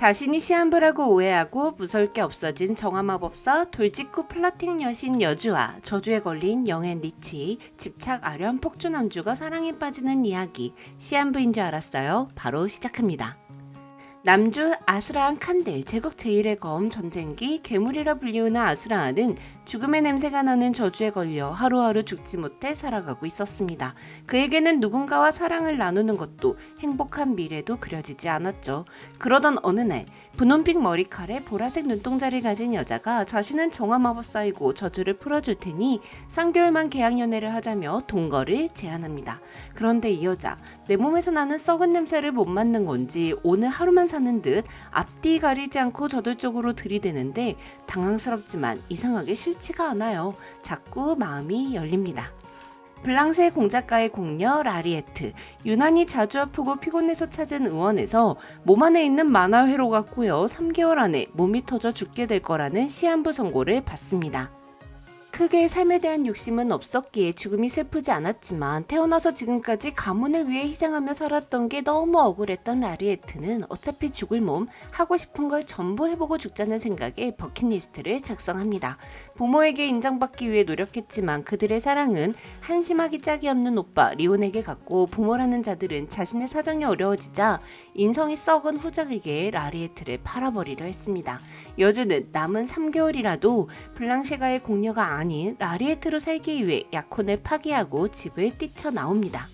자신이 시한부라고 오해하고 무서울 게 없어진 정화마법사 돌직구 플러팅 여신 여주와 저주에 걸린 영앤 리치, 집착 아련 폭주 남주가 사랑에 빠지는 이야기. 시한부인 줄 알았어요. 바로 시작합니다. 남주 아스라한 칸델, 제국 제1의 검 전쟁기 괴물이라 불리우는 아스라한은 죽음의 냄새가 나는 저주에 걸려 하루하루 죽지 못해 살아가고 있었습니다. 그에게는 누군가와 사랑을 나누는 것도 행복한 미래도 그려지지 않았죠. 그러던 어느 날 분홍빛 머리칼에 보라색 눈동자를 가진 여자가 자신은 정화마법사이고 저주를 풀어줄 테니 3개월만 계약연애를 하자며 동거를 제안합니다. 그런데 이 여자, 내 몸에서 나는 썩은 냄새를 못 맡는 건지 오늘 하루만 사는 듯 앞뒤 가리지 않고 저돌적으로 들이대는데 당황스럽지만 이상하게 싫지가 않아요. 자꾸 마음이 열립니다. 블랑쉐 공작가의 공녀 라리에트, 유난히 자주 아프고 피곤해서 찾은 의원에서 몸 안에 있는 만화회로가 꼬여 3개월 안에 몸이 터져 죽게 될 거라는 시한부 선고를 받습니다. 크게 삶에 대한 욕심은 없었기에 죽음이 슬프지 않았지만 태어나서 지금까지 가문을 위해 희생하며 살았던 게 너무 억울했던 라리에트는 어차피 죽을 몸, 하고 싶은 걸 전부 해보고 죽자는 생각에 버킷리스트를 작성합니다. 부모에게 인정받기 위해 노력했지만 그들의 사랑은 한심하기 짝이 없는 오빠 리온에게 갔고, 부모라는 자들은 자신의 사정이 어려워지자 인성이 썩은 후작에게 라리에트를 팔아버리려 했습니다. 여주는 남은 3개월이라도 블랑쉐가의 공녀가 아닌 라리에트로 살기 위해 약혼을 파기하고 집을 뛰쳐나옵니다.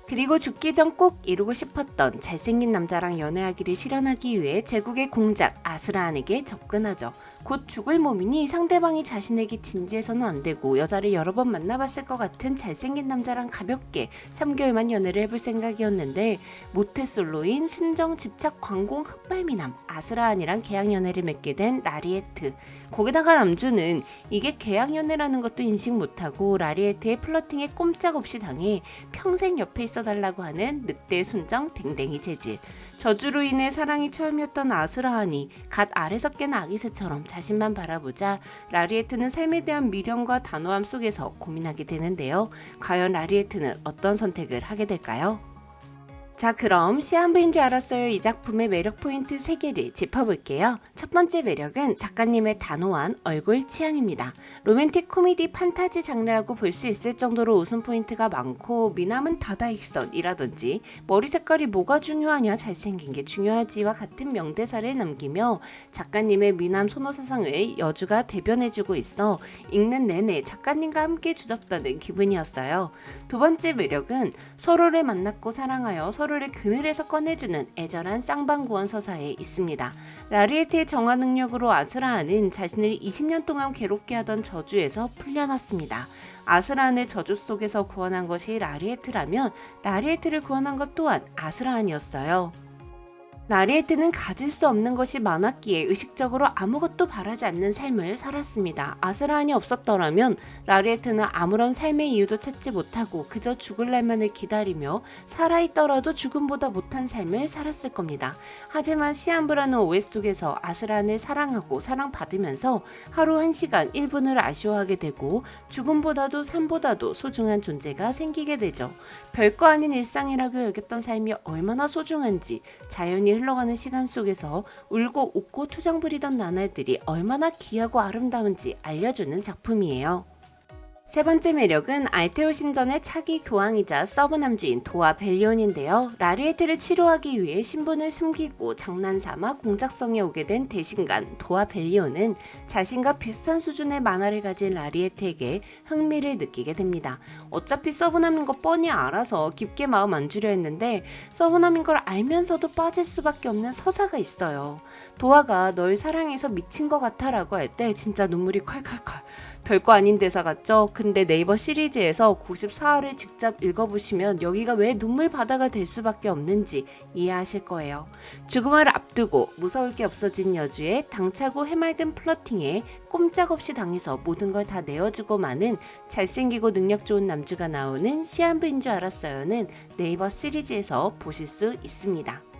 그리고 죽기 전 꼭 이루고 싶었던 잘생긴 남자랑 연애하기를 실현하기 위해 제국의 공작 아스라한에게 접근하죠. 곧 죽을 몸이니 상대방이 자신에게 진지해서는 안 되고 여자를 여러 번 만나봤을 것 같은 잘생긴 남자랑 가볍게 3개월만 연애를 해볼 생각이었는데 모태솔로인 순정 집착 광공 흑발미남 아스라한이랑 계약연애를 맺게 된 라리에트. 거기다가 남주는 이게 계약연애라는 것도 인식 못하고 라리에트의 플러팅에 꼼짝없이 당해 평생 옆에 있어달라고 하는 늑대 순정 댕댕이 재질. 저주로 인해 사랑이 처음이었던 아스라한이 갓 알에서 깬 아기새처럼 자신만 바라보자 라리에트는 삶에 대한 미련과 단호함 속에서 고민하게 되는데요. 과연 라리에트는 어떤 선택을 하게 될까요? 자, 그럼 시한부인 줄 알았어요. 이 작품의 매력 포인트 3개를 짚어볼게요. 첫 번째 매력은 작가님의 단호한 얼굴 취향입니다. 로맨틱 코미디 판타지 장르라고 볼 수 있을 정도로 웃음 포인트가 많고, 미남은 다다익선이라든지 머리 색깔이 뭐가 중요하냐 잘생긴 게 중요하지와 같은 명대사를 남기며 작가님의 미남 선호 사상을 여주가 대변해주고 있어 읽는 내내 작가님과 함께 주접다는 기분이었어요. 두 번째 매력은 서로를 만났고 사랑하여 서로를 그늘에서 꺼내주는 애절한 쌍방구원 서사에 있습니다. 라리에트의 정화 능력으로 아스라한은 자신을 20년 동안 괴롭게 하던 저주에서 풀려났습니다. 아스라한을 저주 속에서 구원한 것이 라리에트라면 라리에트를 구원한 것 또한 아스라한이었어요. 라리에트는 가질 수 없는 것이 많았기에 의식적으로 아무것도 바라지 않는 삶을 살았습니다. 아스라한이 없었더라면 라리에트는 아무런 삶의 이유도 찾지 못하고 그저 죽을 날만을 기다리며 살아있더라도 죽음보다 못한 삶을 살았을 겁니다. 하지만 시한부라는 OS 속에서 아스라한을 사랑하고 사랑받으면서 하루 1시간 1분을 아쉬워하게 되고 죽음보다도 삶보다도 소중한 존재가 생기게 되죠. 별거 아닌 일상이라고 여겼던 삶이 얼마나 소중한지, 자연이 흘러가는 시간 속에서 울고 웃고 투정 부리던 나날들이 얼마나 귀하고 아름다운지 알려주는 작품이에요. 세 번째 매력은 알테오 신전의 차기 교황이자 서브 남주인 도아 벨리온인데요. 라리에트를 치료하기 위해 신분을 숨기고 장난삼아 공작성에 오게 된 대신간 도아 벨리온은 자신과 비슷한 수준의 만화를 가진 라리에트에게 흥미를 느끼게 됩니다. 어차피 서브남인 거 뻔히 알아서 깊게 마음 안 주려 했는데 서브남인 걸 알면서도 빠질 수밖에 없는 서사가 있어요. 도아가 널 사랑해서 미친 것 같아 라고 할 때 진짜 눈물이 콸콸콸. 별거 아닌 대사 같죠? 근데 네이버 시리즈에서 94화를 직접 읽어보시면 여기가 왜 눈물 바다가 될 수밖에 없는지 이해하실 거예요. 죽음을 앞두고 무서울 게 없어진 여주의 당차고 해맑은 플러팅에 꼼짝없이 당해서 모든 걸 다 내어주고 마는 잘생기고 능력 좋은 남주가 나오는 시한부인 줄 알았어요는 네이버 시리즈에서 보실 수 있습니다.